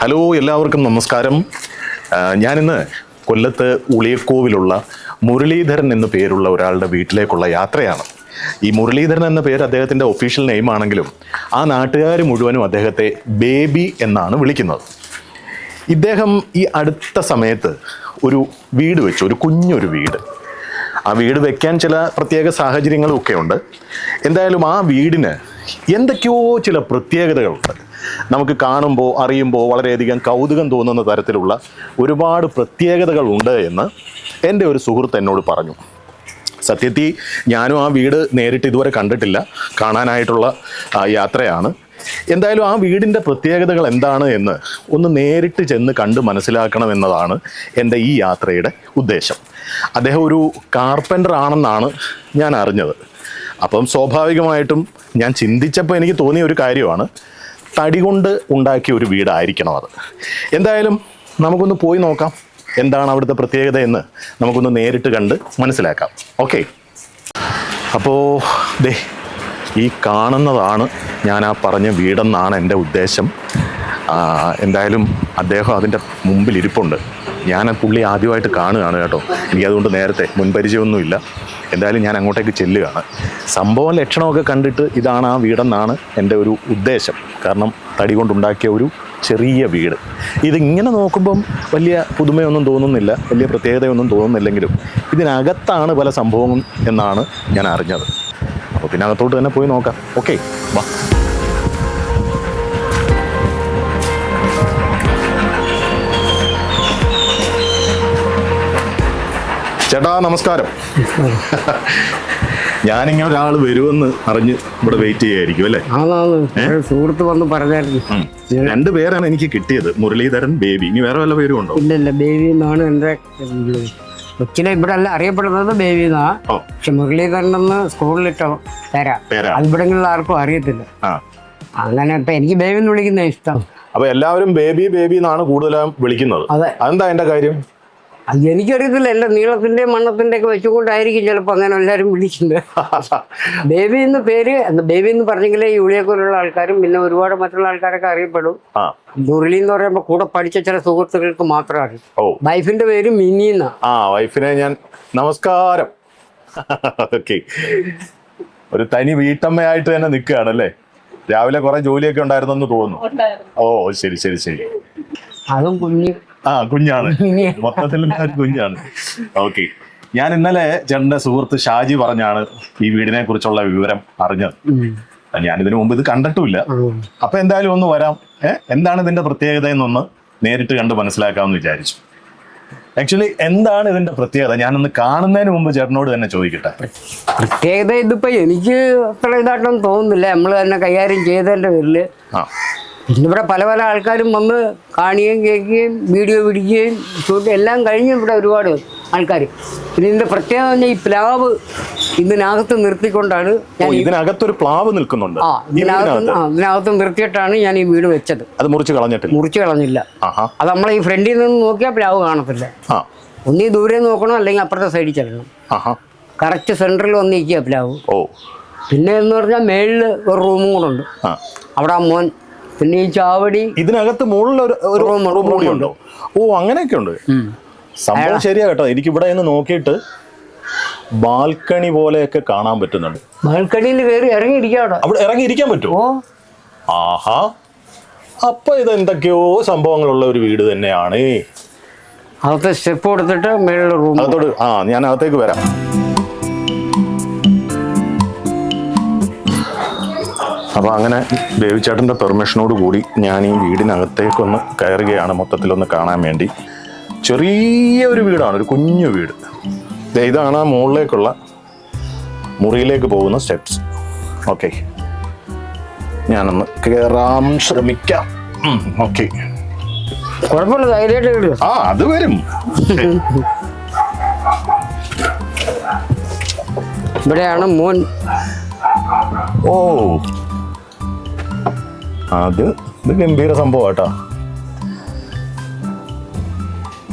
Hello, എല്ലാവർക്കും നമസ്കാരം. ഞാനിന്ന് കൊല്ലത്ത് ഉളിയക്കോവിലുള്ള മുരളീധരൻ എന്ന പേരുള്ള ഒരാളുടെ വീട്ടിലേക്കുള്ള യാത്രയാണ്. ഈ മുരളീധരൻ എന്ന പേര് അദ്ദേഹത്തിൻ്റെ ഒഫീഷ്യൽ നെയിം ആണെങ്കിലും ആ നാട്ടുകാർ മുഴുവനും അദ്ദേഹത്തെ ബേബി എന്നാണ് വിളിക്കുന്നത്. ഇദ്ദേഹം ഈ അടുത്ത സമയത്ത് ഒരു വീട് വെച്ചു, ഒരു കുഞ്ഞൊരു വീട്. ആ വീട് വെക്കാൻ ചില പ്രത്യേക സാഹചര്യങ്ങളൊക്കെ ഉണ്ട്. എന്തായാലും ആ വീടിന് എന്തൊക്കെയോ ചില പ്രത്യേകതകളുണ്ട്. നമുക്ക് കാണുമ്പോൾ അറിയുമ്പോൾ വളരെയധികം കൗതുകം തോന്നുന്ന തരത്തിലുള്ള ഒരുപാട് പ്രത്യേകതകളുണ്ട് എന്ന് എൻ്റെ ഒരു സുഹൃത്ത് എന്നോട് പറഞ്ഞു. സത്യത്തിൽ ഞാനും ആ വീട് നേരിട്ട് ഇതുവരെ കണ്ടിട്ടില്ല, കാണാനായിട്ടുള്ള യാത്രയാണ്. എന്തായാലും ആ വീടിൻ്റെ പ്രത്യേകതകൾ എന്താണ് എന്ന് ഒന്ന് നേരിട്ട് ചെന്ന് കണ്ട് മനസ്സിലാക്കണമെന്നതാണ് എൻ്റെ ഈ യാത്രയുടെ ഉദ്ദേശം. അദ്ദേഹം ഒരു കാർപ്പൻ്റർ ആണെന്നാണ് ഞാൻ അറിഞ്ഞത്. അപ്പം സ്വാഭാവികമായിട്ടും ഞാൻ ചിന്തിച്ചപ്പോൾ എനിക്ക് തോന്നിയ ഒരു കാര്യമാണ്, തടി കൊണ്ട് ഉണ്ടാക്കിയ ഒരു വീടായിരിക്കണം അത്. എന്തായാലും നമുക്കൊന്ന് പോയി നോക്കാം, എന്താണ് അവിടുത്തെ പ്രത്യേകത എന്ന് നമുക്കൊന്ന് നേരിട്ട് കണ്ട് മനസ്സിലാക്കാം. ഓക്കെ, അപ്പോൾ ദേ ഈ കാണുന്നതാണ് ഞാൻ ആ പറഞ്ഞ വീടെന്നാണ് എൻ്റെ ഉദ്ദേശം. എന്തായാലും അദ്ദേഹം അതിൻ്റെ മുമ്പിൽ ഇരിപ്പുണ്ട്. ഞാൻ പുള്ളി ആദ്യമായിട്ട് കാണുകയാണ് കേട്ടോ, എനിക്കതുകൊണ്ട് നേരത്തെ മുൻപരിചയമൊന്നുമില്ല. എന്തായാലും ഞാൻ അങ്ങോട്ടേക്ക് ചെല്ലുകയാണ്. സംഭവം ലക്ഷണമൊക്കെ കണ്ടിട്ട് ഇതാണ് ആ വീടെന്നാണ് എൻ്റെ ഒരു ഉദ്ദേശം. കാരണം തടി കൊണ്ടുണ്ടാക്കിയ ഒരു ചെറിയ വീട്. ഇതിങ്ങനെ നോക്കുമ്പം വലിയ പുതുമയൊന്നും തോന്നുന്നില്ല, വലിയ പ്രത്യേകതയൊന്നും തോന്നുന്നില്ലെങ്കിലും ഇതിനകത്താണ് പല സംഭവം എന്നാണ് ഞാൻ അറിഞ്ഞത്. അപ്പോൾ പിന്നെ അകത്തോട്ട് തന്നെ പോയി നോക്കാം. ഓക്കെ, വാ. ചേട്ടാ നമസ്കാരം. ഞാനിങ്ങനെ ഒരാൾ വരുമെന്ന് അറിഞ്ഞ് ഇവിടെ വെയിറ്റ് ചെയ്യായിരിക്കും അല്ലേ? സുഹൃത്ത് വന്ന് പറഞ്ഞായിരുന്നു. രണ്ട് പേരാണ് എനിക്ക് കിട്ടിയത്, മുരളീധരൻ, ബേബി. ഇനി വേറെ വല്ല പേരും ഉണ്ടോ? ഇല്ല, ബേബി എന്നാണ് എന്റെ കൊച്ചിലെ ഇവിടെ അല്ല അറിയപ്പെടുന്നത് ബേബി എന്നാ. പക്ഷെ മുരളീധരൻ എന്ന് സ്കൂളിലിട്ട പേരാ. ഇവിടങ്ങളിൽ ആർക്കും അറിയത്തില്ല. അങ്ങനെ ഇപ്പൊ എനിക്ക് ബേബി എന്ന് വിളിക്കുന്ന ഇഷ്ടം. അപ്പൊ എല്ലാവരും ബേബി ബേബി എന്നാണ് കൂടുതലും വിളിക്കുന്നത്. അതെന്താ എന്റെ കാര്യം? അത് എനിക്കറിയത്തില്ല, എന്റെ നീളത്തിന്റെ മണ്ണത്തിന്റെ ഒക്കെ വെച്ചുകൊണ്ടായിരിക്കും ചിലപ്പോൾ അങ്ങനെ എല്ലാവരും വിളിക്കുന്നത്. ബേബി എന്ന് പേര്, ബേബി എന്ന് പറഞ്ഞെങ്കിലേ ഈ ഉളിയക്കോലുള്ള ആൾക്കാരും പിന്നെ ഒരുപാട് മറ്റുള്ള ആൾക്കാരൊക്കെ അറിയപ്പെടും. മുരളി എന്ന് പറയുമ്പോൾ കൂടെ പഠിച്ച ചില സുഹൃത്തുക്കൾക്ക് മാത്രം അറിയും. വൈഫിന്റെ പേര് മിനി എന്നാ. വൈഫിനെ ഞാൻ നമസ്കാരം. ഓക്കെ, ഒരു തനി വീട്ടമ്മയായിട്ട് തന്നെ നിൽക്കുകയാണല്ലേ? രാവിലെ കുറെ ജോലിയൊക്കെ ഉണ്ടായിരുന്നെന്ന് തോന്നുന്നു. ഓ ശരി ശരി ശരി. അതും കുഞ്ഞ് കുഞ്ഞാണ്, മൊത്തത്തിൽ കുഞ്ഞാണ്. ഓക്കെ, ഞാൻ ഇന്നലെ ചേട്ടന്റെ സുഹൃത്ത് ഷാജി പറഞ്ഞാണ് ഈ വീടിനെ കുറിച്ചുള്ള വിവരം അറിഞ്ഞത്. ഞാനിതിനു മുമ്പ് ഇത് കണ്ടിട്ടുമില്ല. അപ്പൊ എന്തായാലും ഒന്ന് വരാം, എന്താണ് ഇതിന്റെ പ്രത്യേകത എന്നൊന്ന് നേരിട്ട് കണ്ട് മനസ്സിലാക്കാമെന്ന് വിചാരിച്ചു. ആക്ച്വലി എന്താണ് ഇതിന്റെ പ്രത്യേകത ഞാനൊന്ന് കാണുന്നതിന് മുമ്പ് ചേട്ടനോട് തന്നെ ചോദിക്കട്ടെ. പ്രത്യേകത ഇതിപ്പോ എനിക്ക് അത്ര ഇതായിട്ടൊന്നും തോന്നുന്നില്ല, നമ്മൾ തന്നെ കൈകാര്യം ചെയ്തതിന്റെ പേരില്. പിന്നെ ഇവിടെ പല പല ആൾക്കാരും വന്ന് കാണുകയും കേൾക്കുകയും വീഡിയോ പിടിക്കുകയും ഷൂട്ട് എല്ലാം കഴിഞ്ഞ് ഇവിടെ ഒരുപാട് ആൾക്കാർ. പിന്നെ ഇതിന്റെ പ്രത്യേകത പറഞ്ഞാൽ ഈ പ്ലാവ് ഇതിനകത്ത് നിർത്തിക്കൊണ്ടാണ് ഞാൻ ഇതിനകത്തൊരു പ്ലാവ് നിൽക്കുന്നുണ്ട്. ഇതിനകത്ത് നിർത്തിയിട്ടാണ് ഞാൻ ഈ വീട് വെച്ചത്. അത് മുറിച്ച് കളഞ്ഞില്ല. അത് നമ്മളെ ഈ ഫ്രണ്ടിൽ നിന്ന് നോക്കിയാൽ പ്ലാവ് കാണത്തില്ല. ഒന്നീ ദൂരെ നോക്കണം, അല്ലെങ്കിൽ അപ്പുറത്തെ സൈഡിൽ ചെല്ലണം. കറക്റ്റ് സെന്ററിൽ വന്നിരിക്കുക പ്ലാവ്. പിന്നെ എന്ന് പറഞ്ഞാൽ മേളിൽ ഒരു റൂമും കൂടെ ഉണ്ട്, അവിടെ മോൻ. പിന്നെ ഈ ചാവടി ഇതിനകത്ത് മുകളിൽ ഒരു റൂമുണ്ടോ? ഓ അങ്ങനെയൊക്കെ ഉണ്ട് സംഭവം. ശരിയാ കേട്ടോ, എനിക്ക് ഇവിടെ നിന്ന് നോക്കിയിട്ട് ബാൽക്കണി പോലെയൊക്കെ കാണാൻ പറ്റുന്നുണ്ട്. ബാൽക്കണിയിൽ കയറി ഇറങ്ങിയിരിക്കാം. അവിടെ ഇറങ്ങിയിരിക്കാൻ പറ്റുമോ? ആഹാ, അപ്പൊ ഇത് എന്തൊക്കെയോ സംഭവങ്ങളുള്ള ഒരു വീട് തന്നെയാണ്. അകത്തെ സ്റ്റെപ്പ് കൊടുത്തിട്ട് മേളിൽ റൂം. അകത്തോട്ട് ഞാൻ അകത്തേക്ക് വരാം. അപ്പോൾ അങ്ങനെ ബേബിച്ചേട്ടൻ്റെ പെർമിഷനോട് കൂടി ഞാൻ ഈ വീടിനകത്തേക്കൊന്ന് കയറുകയാണ്, മൊത്തത്തിലൊന്ന് കാണാൻ വേണ്ടി. ചെറിയൊരു വീടാണ്, ഒരു കുഞ്ഞു വീട്. ഇതാണ് മുകളിലേക്കുള്ള മുറിയിലേക്ക് പോകുന്ന സ്റ്റെപ്സ്. ഓക്കെ, ഞാനൊന്ന് കയറാൻ ശ്രമിക്കാം. ഓക്കെ, കുഴപ്പമില്ല, ധൈര്യമായിട്ട്. അത് വരും. ഇവിടെയാണ് മോൻ. ഓ, ഇത് ഗംഭീര സംഭവം കേട്ടോ.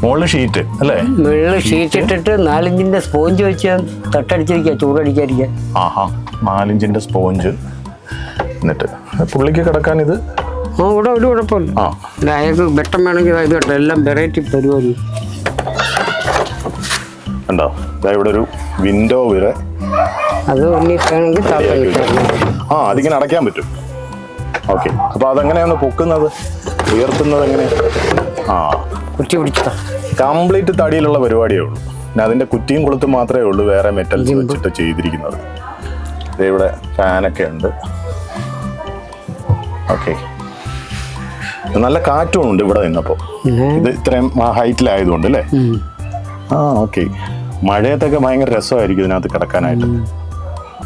മുകളിൽ ഷീറ്റ് അല്ലേ? മുകളിൽ ഷീറ്റ് ഇട്ടിട്ട് 4 ഇഞ്ചിന്റെ സ്പോഞ്ച് വെച്ച് തട്ടടിച്ചിരിക്കുക, ചൂടടിക്കാതിരിക്കാൻ. 4 ഇഞ്ചിന്റെ സ്പോഞ്ച്. എന്നിട്ട് പുള്ളിക്ക് കിടക്കാൻ ഇത് ആ ഇവിടെ ഒരു കുഴപ്പമില്ല. ആ അയാൾക്ക് വെട്ടം വേണമെങ്കിൽ ഇത് കേട്ടോ, എല്ലാം വെറൈറ്റി പരിപാടി. ഉണ്ടോ? ഇവിടെ ഒരു വിൻഡോ വരെ അത് വേണമെങ്കിൽ ആ അതിങ്ങനെ അടയ്ക്കാൻ പറ്റും. ഓക്കെ, അപ്പൊ അതെങ്ങനെയാണ് പൊക്കുന്നത്, ഉയർത്തുന്നത് എങ്ങനെ? ആ കുറ്റി പിടിച്ചോ. കംപ്ലീറ്റ് തടിയിലുള്ള പരിപാടിയേ ഉള്ളൂ. പിന്നെ അതിന്റെ കുറ്റിയും കൊളുത്തും മാത്രമേ ഉള്ളൂ വേറെ മെറ്റൽസ് വെച്ചിട്ട് ചെയ്തിരിക്കുന്നത്. ഇവിടെ ഫാനൊക്കെ ഉണ്ട്. ഓക്കെ, നല്ല കാറ്റും ഉണ്ട് ഇവിടെ നിന്നപ്പോ. ഇത് ഇത്രയും ഹൈറ്റിലായതുകൊണ്ട് അല്ലേ? ആ ഓക്കെ. മഴയത്തൊക്കെ ഭയങ്കര രസമായിരിക്കും ഇതിനകത്ത് കിടക്കാനായിട്ട്.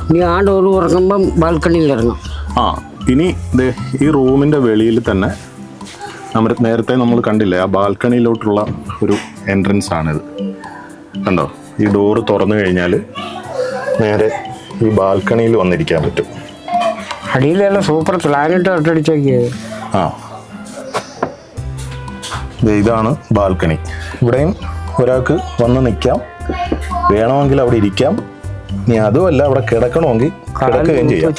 ഇനി ആ ഡോർ തുറക്കുമ്പം ബാൽക്കണിയിൽ ഇറങ്ങും. ആ ഇനി ഇത് ഈ റൂമിന്റെ വെളിയിൽ തന്നെ നേരത്തെ നമ്മൾ കണ്ടില്ലേ, ആ ബാൽക്കണിയിലോട്ടുള്ള ഒരു എൻട്രൻസ് ആണിത്. കണ്ടോ? ഈ ഡോറ് തുറന്നു കഴിഞ്ഞാൽ നേരെ ഈ ബാൽക്കണിയിൽ വന്നിരിക്കാൻ പറ്റും. അടിയിലെല്ലാം സൂപ്പർ പ്ലാനറ്റ് ഒട്ടടിച്ച് നോക്കിയത്. ആ ഇതാണ് ബാൽക്കണി. ഇവിടെയും ഒരാൾക്ക് വന്ന് നിൽക്കാം, വേണമെങ്കിൽ അവിടെ ഇരിക്കാം. ഇനി അതുമല്ല അവിടെ കിടക്കണമെങ്കിൽ കിടക്കുകയും ചെയ്യാം.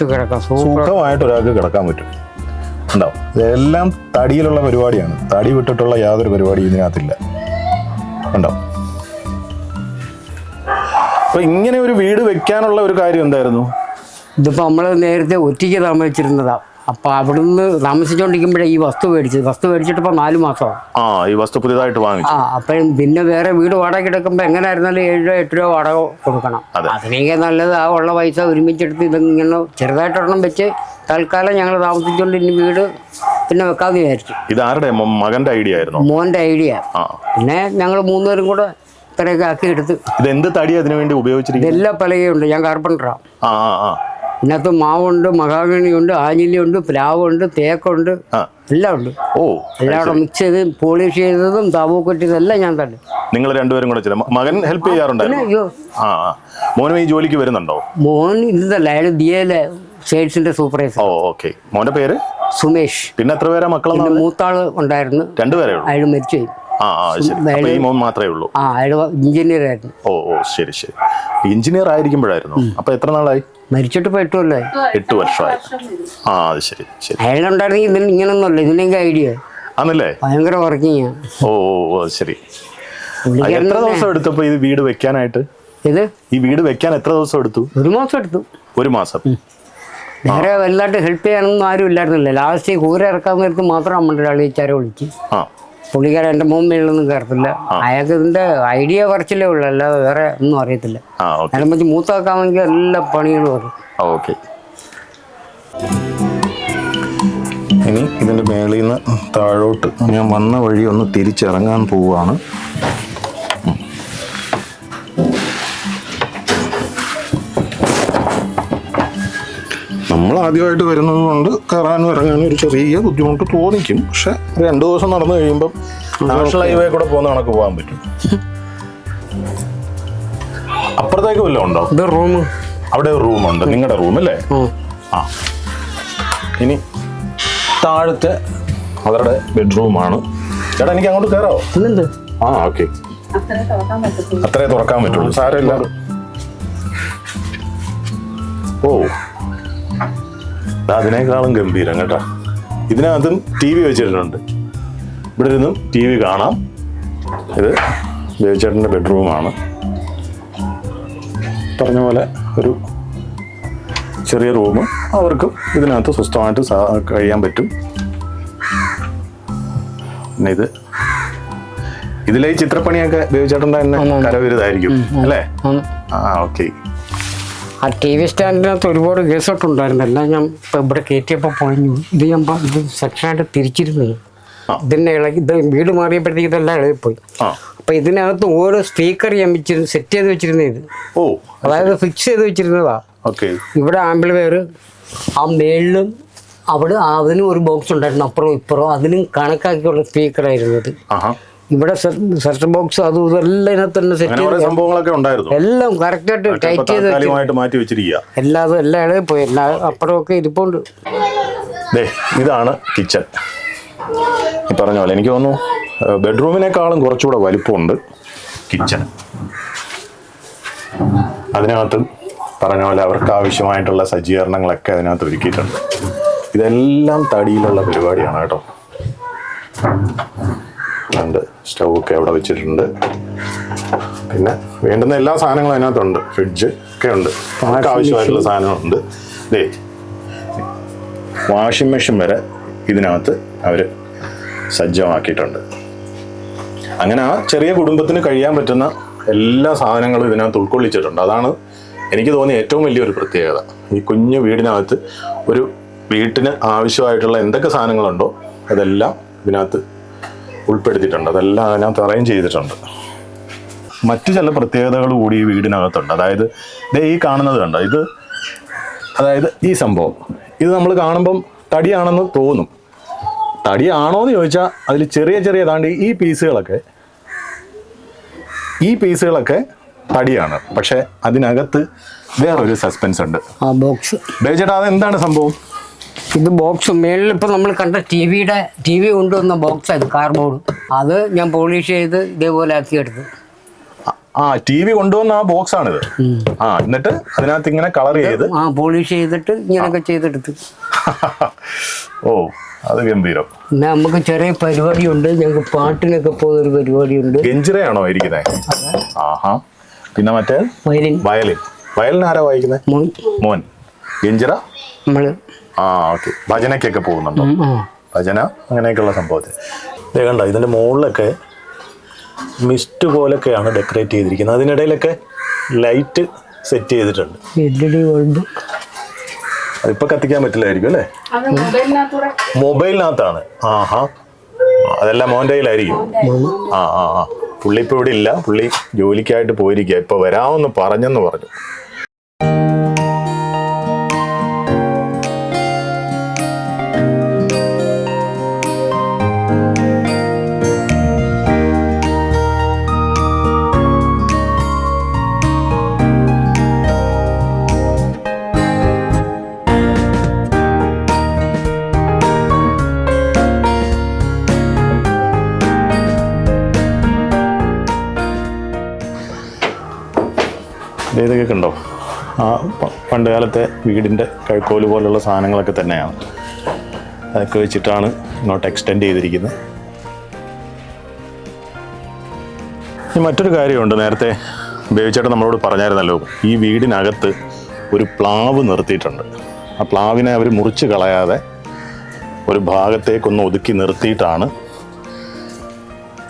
സുഖമായിട്ട് ഒരാൾക്ക് കിടക്കാൻ പറ്റും. ഉണ്ടാവും. ഇതെല്ലാം തടിയിലുള്ള പരിപാടിയാണ്. തടി വിട്ടിട്ടുള്ള യാതൊരു പരിപാടി ഇതിനകത്തില്ല. ഉണ്ടാവും. അപ്പൊ ഇങ്ങനെ ഒരു വീട് വെക്കാനുള്ള ഒരു കാര്യം എന്തായിരുന്നു? ഇതിപ്പോ നമ്മള് നേരത്തെ ഒറ്റയ്ക്ക് താമസിച്ചിരുന്നതാ. അപ്പൊ അവിടുന്ന് താമസിച്ചോണ്ടിരിക്കുമ്പോഴേ ഈ വസ്തു മേടിച്ചിട്ട് ഇപ്പൊ 4 മാസമാണ്. ആ ഈ വസ്തു പുതിയതായിട്ട് വാങ്ങിച്ചു. അപ്പഴും പിന്നെ വേറെ വീട് വാടക എടുക്കുമ്പോ എങ്ങനെയായിരുന്നാലും 7 രൂപ 8 രൂപ വാടക കൊടുക്കണം. അതിനൊക്കെ നല്ലത് ആ ഉള്ള പൈസ ഒരുമിച്ചെടുത്ത് ഇങ്ങനെ ചെറുതായിട്ടൊരെണ്ണം വെച്ച് തൽക്കാലം ഞങ്ങൾ താമസിച്ചുകൊണ്ട് ഇനി വീട് പിന്നെ വെക്കാന്ന് വിചാരിച്ചു. ഇത് ആരുടെ? മകന്റെ ഐഡിയ ആയിരുന്നു? മോന്റെ ഐഡിയ. പിന്നെ ഞങ്ങൾ 3 പേരും കൂടെ ഇത്രയൊക്കെ ആക്കി എടുത്ത്. ഇത് എന്ത് തടി അതിനു വേണ്ടി ഉപയോഗിച്ചിരിക്കുന്നത്? ഇതെല്ലാം പലകയുണ്ട്. ഞാൻ കാർപ്പൻ്ററാ. ഇതിനകത്ത് മാവുണ്ട്, മഹാഗണിയുണ്ട്, ആഞ്ഞിലിയുണ്ട്, പ്ലാവുണ്ട്, തേക്കുണ്ട്, എല്ലാം ഉണ്ട്. ഓ എല്ലാം കൂടെ മിക്സ് ചെയ്ത് പോളിഷ് ചെയ്തതും താവൂക്കൊറ്റിയതെല്ലാം ഞാൻ തന്നെ. നിങ്ങൾ രണ്ടുപേരും കൂടെ ചെയ്ത? മകൻ ഹെൽപ്പ് ചെയ്യാറുണ്ടായിരുന്നു? മോനും ഈ ജോലിക്ക് വരുന്നുണ്ടോ? മോൻ ഇതല്ല, അയാൾ ദിയയിലെ സെയിൽസിന്റെ സൂപ്പർവൈസർ. ഓക്കെ. മോന്റെ പേര് സുമേഷ്. പിന്നെ എത്ര പേരാ മക്കളെ? മൂത്താള് ഉണ്ടായിരുന്നു. 2 പേരേ ഉള്ളൂ. അയാൾ മരിച്ചുപോയി. ഈ മോൻ മാത്രമേ ഉള്ളൂ? അയാൾ എഞ്ചിനീയർ ആയിരുന്നു. ഓ ശരി ശരി. എഞ്ചിനീയർ ആയിരിക്കുമ്പോഴായിരുന്നു. അപ്പൊ എത്ര നാളായി? മരിച്ചിട്ട് ഇപ്പൊ 8 കൊല്ലമായി. 8 വർഷമായി. അത് ശരി ശരി. അയാളുണ്ടായിരുന്നെങ്കിൽ ഇതിന് ഇങ്ങനൊന്നുമല്ല, ഇതിനൊക്കെ ഐഡിയ ആണല്ലേ. ഭയങ്കര വർക്കിംഗ്. ഓ ശരി. എത്ര ദിവസം എടുത്തപ്പോ ഇത് വീട് വെക്കാനായിട്ട്? ഈ വീട് വെക്കാൻ എത്ര ദിവസം എടുത്തു? 1 മാസം എടുത്തു. 1 മാസം. വേറെ വലുതായിട്ട് ഹെൽപ്പ് ചെയ്യാനൊന്നും ആരും ഇല്ലായിരുന്നില്ല. ലാസ്റ്റ് കൂര ഇറക്കാൻ നേരത്ത് മാത്രം നമ്മുടെ ഒരാൾ ചേച്ചാരെ വിളിച്ച്. പുള്ളിക്കാരൻ എൻ്റെ മുമ്പിലൊന്നും കയറത്തില്ല. അയാൾക്ക് ഇതിന്റെ ഐഡിയ കുറച്ചില്ലേ ഉള്ളു, അല്ലാതെ വേറെ ഒന്നും അറിയത്തില്ല. അതിനെ പറ്റി മൂത്താക്കാമെങ്കിൽ എല്ലാ പണികളും അറിയും. ഓക്കെ. ഇനി ഇതിന്റെ മേളിൽ നിന്ന് താഴോട്ട് ഞാൻ വന്ന വഴി ഒന്ന് തിരിച്ചിറങ്ങാൻ പോവാണ്. നമ്മൾ ആദ്യമായിട്ട് വരുന്നത് കൊണ്ട് കയറാനും ഇറങ്ങാനും ഒരു ചെറിയ ബുദ്ധിമുട്ട് തോന്നിക്കും. പക്ഷെ 2 ദിവസം നടന്നു കഴിയുമ്പം നാഷണൽ ഹൈവേ കൂടെ പോകുന്ന കണക്ക് പോകാൻ പറ്റും. അപ്പുറത്തേക്ക് വല്ലതും ഉണ്ടോ? റൂം. അവിടെ ഒരു റൂമുണ്ട്, നിങ്ങളുടെ റൂം അല്ലേ? ഇനി താഴത്തെ അവരുടെ ബെഡ്റൂമാണ്. ചേട്ടാ എനിക്ക് അങ്ങോട്ട് കയറാവോ? ഓക്കെ. അത്രേ തുറക്കാൻ പറ്റുള്ളൂ. സാരമില്ല. അതിനേക്കാളും ഗംഭീരം കേട്ടോ. ഇതിനകത്തും TV വെച്ചിട്ടുണ്ട്. ഇവിടെ ഇരുന്നും TV കാണാം. ഇത് ബേബിച്ചേട്ടൻ്റെ ബെഡ്റൂമാണ്. പറഞ്ഞ പോലെ ഒരു ചെറിയ റൂം. അവർക്കും ഇതിനകത്ത് സ്വസ്ഥമായിട്ട് കഴിയാൻ പറ്റും. പിന്നെ ഇതിലെ ചിത്രപ്പണിയൊക്കെ ബേബിച്ചേട്ടൻ്റെ തന്നെ കരവിരുതായിരിക്കും അല്ലേ? ഓക്കെ. ആ TV സ്റ്റാൻഡിനകത്ത് ഒരുപാട് കേസൊട്ടുണ്ടായിരുന്നു. എല്ലാം ഞാൻ ഇപ്പം ഇവിടെ കയറ്റിയപ്പോൾ പൊളിഞ്ഞു. ഇത് ഞാൻ ഇത് സെക്ഷനായിട്ട് തിരിച്ചിരുന്നത്. ഇതിനെ ഇളകി വീട് മാറിയപ്പോഴത്തേക്ക് ഇതെല്ലാം ഇളകിപ്പോയി. അപ്പം ഇതിനകത്ത് ഓരോ സ്പീക്കർ ഞാൻ സെറ്റ് ചെയ്ത് വെച്ചിരുന്നത് ഇത്. അതായത് ഫിക്സ് ചെയ്ത് വെച്ചിരുന്നതാ. ഇവിടെ ആംപ്ലിഫയർ, ആ മേളിലും അവിടെ അതിനും ഒരു ബോക്സ് ഉണ്ടായിരുന്നു. അപ്പുറവും ഇപ്പുറവും അതിനും കണക്കാക്കിയുള്ള സ്പീക്കറായിരുന്നത്. ഇവിടെ സെറ്റ് ബോക്സ് അതും ഇതെല്ലാം ഇതിനകത്ത് തന്നെ സെറ്റ് ചെയ്ത് എല്ലാം കറക്റ്റായിട്ട് ടൈറ്റ് ചെയ്ത് മാറ്റി വെച്ചിരിക്കുക. എല്ലാം ഇളകി പോയി. അപ്പുറമൊക്കെ ഇരിപ്പുണ്ട്. ഇതാണ് കിച്ചൺ. ഈ പറഞ്ഞ പോലെ എനിക്ക് തോന്നുന്നു ബെഡ്റൂമിനേക്കാളും കുറച്ചുകൂടെ വലിപ്പമുണ്ട് കിച്ചൺ. അതിനകത്ത് പറഞ്ഞ പോലെ അവർക്ക് ആവശ്യമായിട്ടുള്ള സജ്ജീകരണങ്ങളൊക്കെ അതിനകത്ത് ഒരുക്കിയിട്ടുണ്ട്. ഇതെല്ലാം തടിയിലുള്ള പരിപാടിയാണ് കേട്ടോ. ഉണ്ട്, സ്റ്റൗവൊക്കെ അവിടെ വെച്ചിട്ടുണ്ട്. പിന്നെ വേണ്ടുന്ന എല്ലാ സാധനങ്ങളും അതിനകത്തുണ്ട്. ഫ്രിഡ്ജ് ഒക്കെ ഉണ്ട്, നമുക്ക് ആവശ്യമായിട്ടുള്ള സാധനങ്ങളുണ്ട്. ദേ വാഷിംഗ് മെഷീൻ വരെ ഇതിനകത്ത് അവർ സജ്ജമാക്കിയിട്ടുണ്ട്. അങ്ങനെ ആ ചെറിയ കുടുംബത്തിന് കഴിയാൻ പറ്റുന്ന എല്ലാ സാധനങ്ങളും ഇതിനകത്ത് ഉൾക്കൊള്ളിച്ചിട്ടുണ്ട്. അതാണ് എനിക്ക് തോന്നിയ ഏറ്റവും വലിയൊരു പ്രത്യേകത. ഈ കുഞ്ഞു വീടിനകത്ത് ഒരു വീട്ടിന് ആവശ്യമായിട്ടുള്ള എന്തൊക്കെ സാധനങ്ങളുണ്ടോ അതെല്ലാം ഇതിനകത്ത് ഉൾപ്പെടുത്തിയിട്ടുണ്ട്. അതെല്ലാം അതിനകത്ത് അറേഞ്ച് ചെയ്തിട്ടുണ്ട്. മറ്റു ചില പ്രത്യേകതകൾ കൂടി ഈ വീടിനകത്തുണ്ട്. അതായത് ഈ കാണുന്നത് കണ്ടോ, ഇത് അതായത് ഈ സംഭവം ഇത് നമ്മൾ കാണുമ്പം തടിയാണെന്ന് തോന്നും. തടിയാണോ എന്ന് ചോദിച്ചാൽ അതിൽ ചെറിയ ചെറിയ താണ്ടി ഈ പീസുകളൊക്കെ തടിയാണ്. പക്ഷെ അതിനകത്ത് വേറൊരു സസ്പെൻസ് ഉണ്ട്. ആ ബോക്സ് ബേജേട്ടാ, അതെന്താണ് സംഭവം? ഇത് ബോക്സ് മേളിൽ ഇപ്പം നമ്മൾ കണ്ട ടി വി കൊണ്ടുവന്ന ബോക്സ് അത് കാർബോർഡ്, അത് ഞാൻ പോളിഷ് ചെയ്ത് ഇതേപോലെ ആക്കിയെടുത്ത്. ആ ടി വി കൊണ്ടുവന്ന ആ ബോക്സ് ആണിത്. എന്നിട്ട് അതിനകത്ത് ഇങ്ങനെ കളർ ചെയ്ത് പോളിഷ് ചെയ്തിട്ട് ഇങ്ങനെയൊക്കെ ചെയ്തെടുത്ത്. ഓ, അത് ഗംഭീരം. പിന്നെ നമുക്ക് ചെറിയ പരിപാടിയുണ്ട്, ഞങ്ങൾക്ക് പാട്ടിനൊക്കെ പോകുന്നൊരു പരിപാടിയുണ്ട്. ഗഞ്ചിറയാണോ ഇരിക്കുന്നത്? ആഹാ. പിന്നെ മറ്റേ വയലിൻ ആരാ വായിക്കുന്നത്? മോൻ. ഗഞ്ചിറ നമ്മള് ഓക്കെ. ഭജനക്കൊക്കെ പോകുന്നുണ്ടോ? ഭജന അങ്ങനെയൊക്കെയുള്ള സംഭവത്തിൽ ഇതേ കണ്ടോ, ഇതിൻ്റെ മുകളിലൊക്കെ മിസ്റ്റ് പോലൊക്കെയാണ് ഡെക്കറേറ്റ് ചെയ്തിരിക്കുന്നത്. അതിനിടയിലൊക്കെ ലൈറ്റ് സെറ്റ് ചെയ്തിട്ടുണ്ട്. അതിപ്പോൾ കത്തിക്കാൻ പറ്റില്ലായിരിക്കും അല്ലേ? മൊബൈലിനകത്താണ്. ആഹാ, അതെല്ലാം മോൻ്റെ കയ്യിലായിരിക്കും. പുള്ളി ഇപ്പോൾ ഇവിടെ ഇല്ല, പുള്ളി ജോലിക്കായിട്ട് പോയിരിക്കുക. ഇപ്പോൾ വരാമെന്ന് പറഞ്ഞെന്ന് പറഞ്ഞു. ഇതൊക്കെ കണ്ടോ, ആ പണ്ട് കാലത്തെ വീടിൻ്റെ കഴുക്കോല് പോലുള്ള സാധനങ്ങളൊക്കെ തന്നെയാണ്. അതൊക്കെ വെച്ചിട്ടാണ് ഇങ്ങോട്ട് എക്സ്റ്റെൻഡ് ചെയ്തിരിക്കുന്നത്. ഇനി മറ്റൊരു കാര്യമുണ്ട്, നേരത്തെ ബേബിച്ചേട്ടൻ നമ്മളോട് പറഞ്ഞായിരുന്നല്ലോ, ഈ വീടിനകത്ത് ഒരു പ്ലാവ് നിർത്തിയിട്ടുണ്ട്. ആ പ്ലാവിനെ അവർ മുറിച്ച് കളയാതെ ഒരു ഭാഗത്തേക്കൊന്ന് ഒതുക്കി നിർത്തിയിട്ടാണ്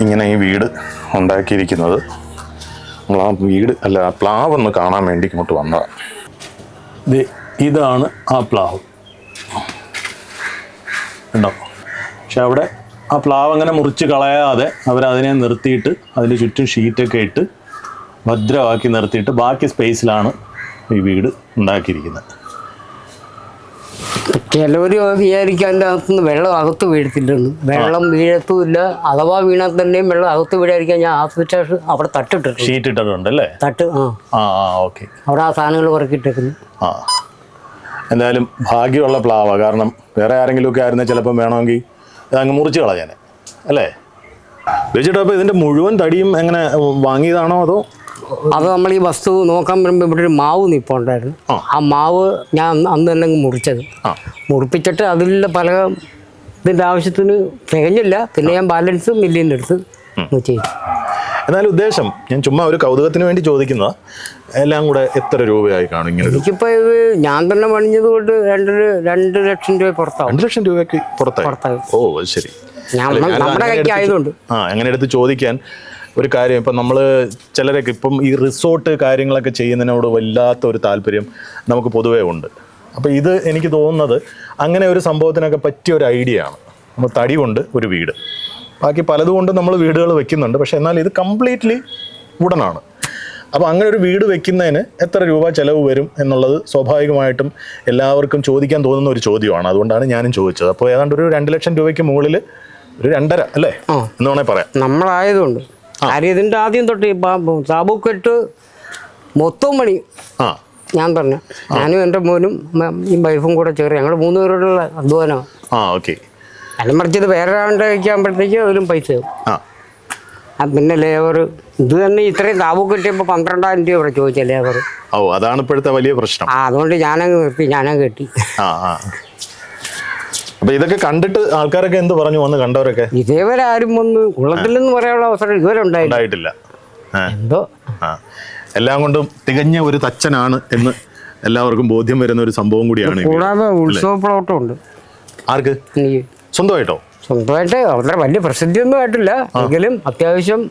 ഇങ്ങനെ ഈ വീട് ഉണ്ടാക്കിയിരിക്കുന്നത്. നമ്മൾ ആ വീട് ആ പ്ലാവ് ഒന്ന് കാണാൻ വേണ്ടി ഇങ്ങോട്ട് വന്നതാണ്. ഇതാണ് ആ പ്ലാവ് ഉണ്ടോ. പക്ഷെ അവിടെ ആ പ്ലാവ് അങ്ങനെ മുറിച്ച് കളയാതെ അവരതിനെ നിർത്തിയിട്ട് അതിന് ചുറ്റും ഷീറ്റൊക്കെ ഇട്ട് ഭദ്രമാക്കി നിർത്തിയിട്ട് ബാക്കി സ്പേസിലാണ് ഈ വീട് ഉണ്ടാക്കിയിരിക്കുന്നത്. ചിലവർ വിചാരിക്കാൻ അതിൻ്റെ അകത്തുനിന്ന് വെള്ളം അകത്ത് വീഴത്തില്ലെന്ന്. വെള്ളം വീഴത്തുമില്ല, അഥവാ വീണാൽ തന്നെയും വെള്ളം അകത്ത് വീഴാതിരിക്കാൻ ഞാൻ ആസ്പെറ്റാസ് അവിടെ തട്ടിട്ടിട്ടുണ്ട്. ഷീറ്റ് ഇട്ടിട്ടുണ്ട് അല്ലേ? തട്ട്. ഓക്കെ. അവിടെ ആ സാധനങ്ങൾ പറക്കിയിട്ടേക്കുന്നു. എന്തായാലും ഭാഗ്യമുള്ള പ്ലാവാ. കാരണം വേറെ ആരെങ്കിലുമൊക്കെ ആയിരുന്നേ ചിലപ്പം വേണമെങ്കിൽ ഇതങ്ങ് മുറിച്ച് കളയാൻ അല്ലേ? വെച്ചിട്ട് അപ്പോൾ ഇതിൻ്റെ മുഴുവൻ തടിയും എങ്ങനെ വാങ്ങിയതാണോ അതോ? അത് നമ്മൾ ഈ വസ്തു നോക്കാൻ വരുമ്പോൾ ഇവിടെ ഒരു മാവ് നിൽപ്പുണ്ടായിരുന്നു. ആ മാവ് ഞാൻ അന്ന് തന്നെ മുറിച്ചത്. മുറിപ്പിച്ചിട്ട് അതിലുള്ള പല ഇതിൻ്റെ ആവശ്യത്തിന് തികഞ്ഞില്ല. പിന്നെ ഞാൻ ബാലൻസ് മില്ലിൻ്റെ അടുത്ത് ചെയ്തു. എന്നാലും ഉദ്ദേശം ഞാൻ ചുമ്മാ ഒരു കൗതുകത്തിന് വേണ്ടി ചോദിക്കുന്നതാ. എല്ലാം കൂടെ എത്ര രൂപയായി കാണും ഇങ്ങനെ? എനിക്കിപ്പോൾ ഇത് ഞാൻ തന്നെ പണിഞ്ഞത് കൊണ്ട് 2 ലക്ഷം രൂപ പുറത്താവും. 2 ലക്ഷം രൂപയ്ക്ക് പുറത്തായി? ഓ, അത് ശരി. നമ്മുടെ കൈക്ക് ആയതുകൊണ്ട് അങ്ങനെ എടുത്ത് ചോദിക്കാൻ ഒരു കാര്യം. ഇപ്പം നമ്മൾ ചിലരൊക്കെ ഇപ്പം ഈ റിസോർട്ട് കാര്യങ്ങളൊക്കെ ചെയ്യുന്നതിനോട് വല്ലാത്ത ഒരു താല്പര്യം നമുക്ക് പൊതുവേ ഉണ്ട്. അപ്പോൾ ഇത് എനിക്ക് തോന്നുന്നത് അങ്ങനെ ഒരു സംഭവത്തിനൊക്കെ പറ്റിയ ഒരു ഐഡിയ ആണ്. നമ്മൾ തടി കൊണ്ട് ഒരു വീട്, ബാക്കി പലതുകൊണ്ട് നമ്മൾ വീടുകൾ വെക്കുന്നുണ്ട്. പക്ഷേ എന്നാൽ ഇത് കംപ്ലീറ്റ്ലി വുഡനാണ്. അപ്പോൾ അങ്ങനെ ഒരു വീട് വെക്കുന്നതിന് എത്ര രൂപ ചിലവ് വരും എന്നുള്ളത് സ്വാഭാവികമായിട്ടും എല്ലാവർക്കും ചോദിക്കാൻ തോന്നുന്ന ഒരു ചോദ്യമാണ്. അതുകൊണ്ടാണ് ഞാനും ചോദിച്ചത്. അപ്പോൾ ഏതാണ്ട് ഒരു 2 ലക്ഷം രൂപയ്ക്ക് മുകളിൽ, ഒരു 2.5 അല്ലേ എന്ന് വേണേൽ പറയാം. നമ്മളായതുകൊണ്ട് കാര്യം ഇതിൻ്റെ ആദ്യം തൊട്ട് സാബുക്കെട്ട് മൊത്തം പണി ഞാൻ തന്നെ, ഞാനും എൻ്റെ മോനും ഈ വൈഫും കൂടെ ചേർന്ന് ഞങ്ങൾ 3 പേരോടുള്ള അധ്വാനമാണ്. ഓക്കെ. അല്ല മറിച്ചത് വേറെ ഒരാളുടെ വയ്ക്കുമ്പോഴത്തേക്ക് അതിലും പൈസയാവും. പിന്നെ ലേബർ ഇത് തന്നെ ഇത്രയും താബു കിട്ടിയപ്പോൾ 12,000 രൂപ ഇവിടെ ചോദിച്ച ലേബർ. അതാണ് ഇപ്പോഴത്തെ വലിയ പ്രശ്നം. അതുകൊണ്ട് ഞാനങ്ങ് നിർത്തി, ഞാനങ്ങ് കെട്ടി. അപ്പൊ ഇതൊക്കെ കണ്ടിട്ട് ആൾക്കാരൊക്കെ എന്ത് പറഞ്ഞു വന്ന് കണ്ടവരൊക്കെ? ഇതേവരെ ആരും വന്ന് കൊള്ളത്തില്ലെന്ന് പറയാനുള്ള അവസരം ഇതുവരെ ഉണ്ടായിട്ടില്ല. എന്തോ എല്ലാം കൊണ്ടും തികഞ്ഞ ഒരു തച്ചനാണ് എന്ന് എല്ലാവർക്കും ബോധ്യം വരുന്ന ഒരു സംഭവം കൂടിയാണ്. കൂടാതെ ഉത്സവ പ്ലോട്ടും ഉണ്ട്. ആർക്ക്? സ്വന്തമായിട്ടോ? സ്വന്തമായിട്ട് അത്ര വലിയ പ്രസിദ്ധിയൊന്നും ആയിട്ടില്ല, എങ്കിലും അത്യാവശ്യം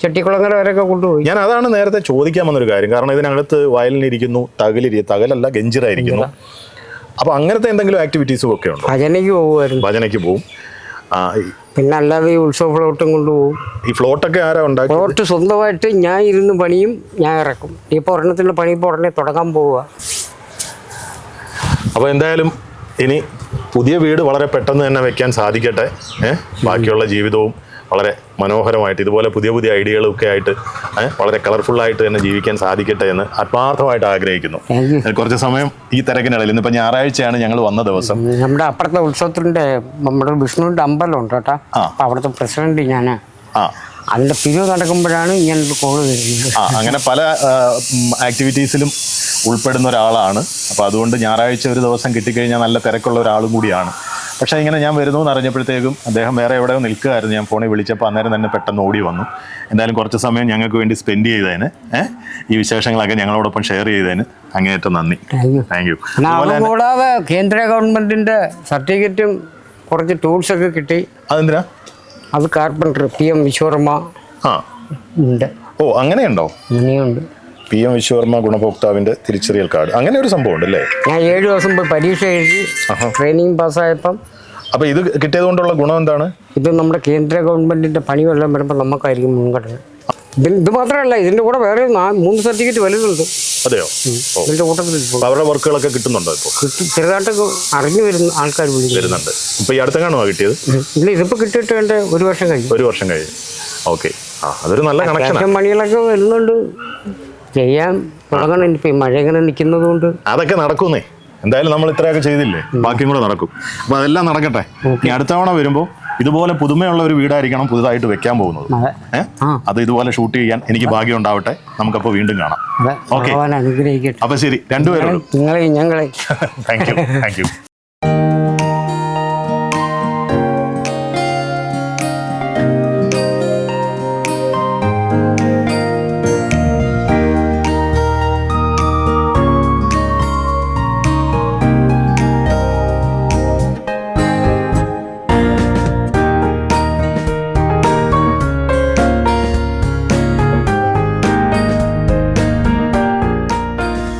ചെട്ടിക്കുളങ്ങര വരെയൊക്കെ കൊണ്ടുപോയി. ഞാൻ അതാണ് നേരത്തെ ചോദിക്കാൻ വന്നൊരു കാര്യം. കാരണം ഇതിനകത്ത് വയലിനിരിക്കുന്നു, തകലല്ല ഗഞ്ചിറായിരിക്കുന്നു. അപ്പൊ അങ്ങനത്തെ എന്തെങ്കിലും ആക്ടിവിറ്റീസും ഒക്കെ ഉണ്ടോ? ഭജനയ്ക്ക് പോകുമായിരുന്നു. ഭജനയ്ക്ക് പോകും. പിന്നെ അല്ലാതെ ഈ ഉത്സവ ഫ്ലോട്ടും കൊണ്ടുപോകും. ഈ ഫ്ലോട്ടൊക്കെ ആരാ ഉണ്ടാക്കി? ഫ്ലോട്ട് സ്വന്തമായിട്ട് ഞാൻ ഇരുന്ന് പണിയും, ഞാൻ ഇറക്കും. ഇപ്പോൾ ഒരെണ്ണത്തിലുള്ള പണി ഇപ്പോൾ ഉടനെ തുടങ്ങാൻ പോവുക. അപ്പോൾ എന്തായാലും ഇനി പുതിയ വീട് വളരെ പെട്ടെന്ന് തന്നെ വെക്കാൻ സാധിക്കട്ടെ. ബാക്കിയുള്ള ജീവിതവും വളരെ മനോഹരമായിട്ട് ഇതുപോലെ പുതിയ പുതിയ ഐഡിയകളൊക്കെ ആയിട്ട് വളരെ കളർഫുള്ളായിട്ട് തന്നെ ജീവിക്കാൻ സാധിക്കട്ടെ എന്ന് ആത്മാർത്ഥമായിട്ട് ആഗ്രഹിക്കുന്നു. കുറച്ച് സമയം ഈ തിരക്കിനിടയിൽ, ഇന്നിപ്പോൾ ഞായറാഴ്ചയാണ് ഞങ്ങൾ വന്ന ദിവസം. നമ്മുടെ അപ്പുറത്തെ ഉത്സവത്തിൻ്റെ നമ്മുടെ വിഷ്ണുവിൻ്റെ അമ്പലം ഉണ്ട് കേട്ടോ. അപ്പോൾ അവിടുത്തെ പ്രസിഡന്റ് ഞാൻ. അതിൻ്റെ പിരിവ് നടക്കുമ്പോഴാണ് ഇങ്ങനൊരു കോള് വരുന്നത്. അങ്ങനെ പല ആക്ടിവിറ്റീസിലും ഉൾപ്പെടുന്ന ഒരാളാണ്. അപ്പോൾ അതുകൊണ്ട് ഞായറാഴ്ച ഒരു ദിവസം കിട്ടിക്കഴിഞ്ഞാൽ നല്ല തിരക്കുള്ള ഒരാളും കൂടിയാണ്. പക്ഷേ ഇങ്ങനെ ഞാൻ വരുന്നു എന്ന് അറിഞ്ഞപ്പോഴത്തേക്കും അദ്ദേഹം വേറെ എവിടെയോ നിൽക്കുകയായിരുന്നു. ഞാൻ ഫോണിൽ വിളിച്ചപ്പോൾ അന്നേരം തന്നെ പെട്ടെന്ന് ഓടി വന്നു. എന്തായാലും കുറച്ച് സമയം ഞങ്ങൾക്ക് വേണ്ടി സ്പെൻഡ് ചെയ്തതിന്, ഈ വിശേഷങ്ങളൊക്കെ ഞങ്ങളോടൊപ്പം ഷെയർ ചെയ്തതിന് അങ്ങേയറ്റം നന്ദി. Thank you. കൂടാതെ കേന്ദ്ര ഗവൺമെന്റിന്റെ സർട്ടിഫിക്കറ്റും കുറച്ച് ടൂൾസൊക്കെ കിട്ടി. അതെന്തിനാ? അത് കാർപ്പൻറ്റർ PM വിശ്വകർമ്മ ഉണ്ട്. ഓ, അങ്ങനെയുണ്ടോ? അങ്ങനെയുണ്ട്. PM വിശ്വകർമ്മ ഗുണഭോക്താവിന്റെ തിരിച്ചറിയൽ കാർഡ്, അങ്ങനെ ഒരു സംഭവം ഉണ്ടല്ലേ? ഞാൻ 7 ദിവസം പോയി പരീക്ഷ എഴുതി ട്രെയിനിങ് പാസ്സായപ്പം. അപ്പൊ ഇത് കിട്ടിയത് കൊണ്ടുള്ള ഗുണം എന്താണ്? ഇത് നമ്മുടെ കേന്ദ്ര ഗവൺമെന്റിന്റെ പണി വല്ലതും വരുമ്പോൾ നമുക്കായിരിക്കും മുൻഗണന. ഇത് മാത്രമല്ല, ഇതിന്റെ കൂടെ വേറെ 3 സർട്ടിഫിക്കറ്റ് വലുതുണ്ട്. അതെയോ? ഇതിന്റെ കൂട്ടത്തിൽ അവരുടെ വർക്കുകളൊക്കെ കിട്ടുന്നുണ്ടോ? ഇപ്പോൾ ചെറുതായിട്ടൊക്കെ അറിഞ്ഞു വരുന്ന ആൾക്കാർ വരുന്നുണ്ട്. ഇപ്പൊ ഈ അടുത്ത കാണുമോ കിട്ടിയത്? ഇല്ല, ഇതിപ്പോ കിട്ടിയിട്ട് വേണ്ട 1 വർഷം കഴിഞ്ഞു. 1 വർഷം കഴിഞ്ഞു. ഓക്കെ, അതൊരു നല്ല കണക്ഷൻ. പണികളൊക്കെ വരുന്നുണ്ട്, ചെയ്യാൻ തുടങ്ങണം. ഇനിയിപ്പോൾ മഴ ഇങ്ങനെ നിൽക്കുന്നത് കൊണ്ട് അതൊക്കെ നടക്കുന്നേ. എന്തായാലും നമ്മൾ ഇത്രയൊക്കെ ചെയ്തില്ലേ, ബാക്കിയും കൂടെ നടക്കും. അപ്പൊ അതെല്ലാം നടക്കട്ടെ. ഇനി അടുത്ത തവണ വരുമ്പോൾ ഇതുപോലെ പുതുമയുള്ള ഒരു വീടായിരിക്കണം പുതുതായിട്ട് വെക്കാൻ പോകുന്നത്. അത് ഇതുപോലെ ഷൂട്ട് ചെയ്യാൻ എനിക്ക് ഭാഗ്യം ഉണ്ടാവട്ടെ. നമുക്കപ്പോൾ വീണ്ടും കാണാം. ഓക്കെ, അനുഗ്രഹിക്കട്ടെ. അപ്പൊ ശരി, രണ്ടുപേരും. ഞങ്ങളെ താങ്ക് യു. Thank you.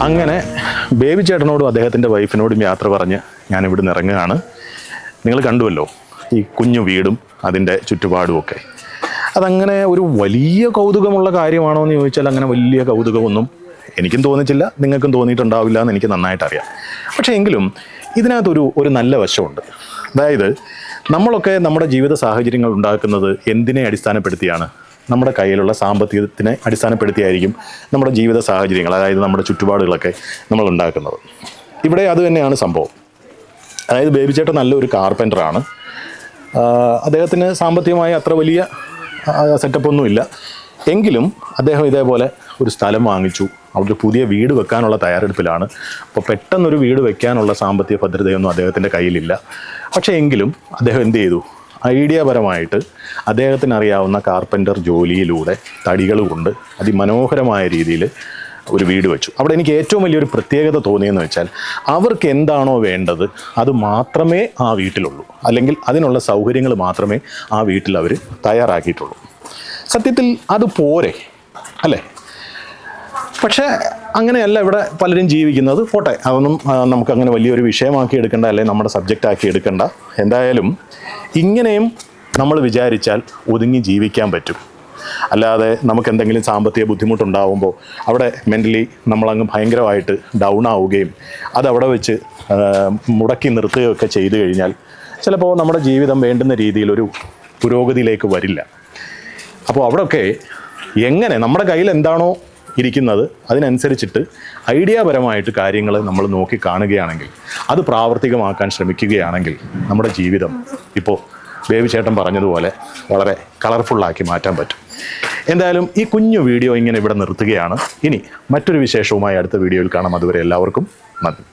അങ്ങനെ ബേബി ചേട്ടനോടും അദ്ദേഹത്തിൻ്റെ വൈഫിനോടും യാത്ര പറഞ്ഞ് ഞാൻ ഇവിടുന്ന് ഇറങ്ങുകയാണ്. നിങ്ങൾ കണ്ടുവല്ലോ ഈ കുഞ്ഞു വീടും അതിൻ്റെ ചുറ്റുപാടും ഒക്കെ. അതങ്ങനെ ഒരു വലിയ കൗതുകമുള്ള കാര്യമാണോ എന്ന് ചോദിച്ചാൽ അങ്ങനെ വലിയ കൗതുകമൊന്നും എനിക്കും തോന്നിച്ചില്ല, നിങ്ങൾക്കും തോന്നിയിട്ടുണ്ടാവില്ല എന്ന് എനിക്ക് നന്നായിട്ട് അറിയാം. പക്ഷേ എങ്കിലും ഇതിനകത്തൊരു നല്ല വശമുണ്ട്. അതായത് നമ്മളൊക്കെ നമ്മുടെ ജീവിത സാഹചര്യങ്ങൾ ഉണ്ടാക്കുന്നത് എന്തിനെ അടിസ്ഥാനപ്പെടുത്തിയാണ്? നമ്മുടെ കയ്യിലുള്ള സാമ്പത്തികത്തിനെ അടിസ്ഥാനപ്പെടുത്തിയായിരിക്കും നമ്മുടെ ജീവിത സാഹചര്യങ്ങൾ, അതായത് നമ്മുടെ ചുറ്റുപാടുകളൊക്കെ നമ്മൾ ഉണ്ടാക്കുന്നത്. ഇവിടെ അത് തന്നെയാണ് സംഭവം. അതായത് ബേബി ചേട്ടൻ നല്ലൊരു കാർപ്പൻ്ററാണ്. അദ്ദേഹത്തിന് സാമ്പത്തികമായി അത്ര വലിയ സെറ്റപ്പൊന്നുമില്ല. എങ്കിലും അദ്ദേഹം ഇതേപോലെ ഒരു സ്ഥലം വാങ്ങിച്ചു, അവിടെ പുതിയ വീട് വെക്കാനുള്ള തയ്യാറെടുപ്പിലാണ്. അപ്പോൾ പെട്ടെന്നൊരു വീട് വെക്കാനുള്ള സാമ്പത്തിക ഭദ്രതയൊന്നും അദ്ദേഹത്തിൻ്റെ കയ്യിലില്ല. പക്ഷേ എങ്കിലും അദ്ദേഹം എന്ത് ചെയ്തു? ഐഡിയാപരമായിട്ട് അദ്ദേഹത്തിന് അറിയാവുന്ന കാർപ്പൻ്റർ ജോലിയിലൂടെ തടികൾ കൊണ്ട് അതിമനോഹരമായ രീതിയിൽ ഒരു വീട് വെച്ചു. അവിടെ എനിക്ക് ഏറ്റവും വലിയൊരു പ്രത്യേകത തോന്നിയെന്ന് വെച്ചാൽ അവർക്ക് എന്താണോ വേണ്ടത് അത് മാത്രമേ ആ വീട്ടിലുള്ളൂ, അല്ലെങ്കിൽ അതിനുള്ള സൗകര്യങ്ങൾ മാത്രമേ ആ വീട്ടിൽ അവർ തയ്യാറാക്കിയിട്ടുള്ളൂ. സത്യത്തിൽ അത് പോരെ അല്ലേ? പക്ഷേ അങ്ങനെയല്ല ഇവിടെ പലരും ജീവിക്കുന്നത്. പോട്ടെ, അതൊന്നും നമുക്കങ്ങനെ വലിയൊരു വിഷയമാക്കി എടുക്കേണ്ട, അല്ലെങ്കിൽ നമ്മുടെ സബ്ജക്റ്റ് ആക്കി എടുക്കേണ്ട. എന്തായാലും ഇങ്ങനെയും നമ്മൾ വിചാരിച്ചാൽ ഒതുങ്ങി ജീവിക്കാൻ പറ്റും. അല്ലാതെ നമുക്ക് എന്തെങ്കിലും സാമ്പത്തിക ബുദ്ധിമുട്ടുണ്ടാവുമ്പോൾ അവിടെ മെൻ്റലി നമ്മളങ്ങ് ഭയങ്കരമായിട്ട് ഡൗൺ ആവുകയും അതവിടെ വെച്ച് മുടക്കി നിർത്തുകയൊക്കെ ചെയ്തു കഴിഞ്ഞാൽ ചിലപ്പോൾ നമ്മുടെ ജീവിതം വേണ്ടുന്ന രീതിയിലൊരു പുരോഗതിയിലേക്ക് വരില്ല. അപ്പോൾ അവിടെയൊക്കെ എങ്ങനെ നമ്മുടെ കയ്യിൽ എന്താണോ ഇരിക്കുന്നത് അതിനനുസരിച്ചിട്ട് ഐഡിയാപരമായിട്ട് കാര്യങ്ങൾ നമ്മൾ നോക്കി കാണുകയാണെങ്കിൽ, അത് പ്രാവർത്തികമാക്കാൻ ശ്രമിക്കുകയാണെങ്കിൽ നമ്മുടെ ജീവിതം ഇപ്പോൾ ബേബി ചേട്ടൻ പറഞ്ഞതുപോലെ വളരെ കളർഫുള്ളാക്കി മാറ്റാൻ പറ്റും. എന്തായാലും ഈ കുഞ്ഞു വീഡിയോ ഇങ്ങനെ ഇവിടെ നിർത്തുകയാണ്. ഇനി മറ്റൊരു വിശേഷവുമായി അടുത്ത വീഡിയോയിൽ കാണാം. അതുവരെ എല്ലാവർക്കും നന്ദി.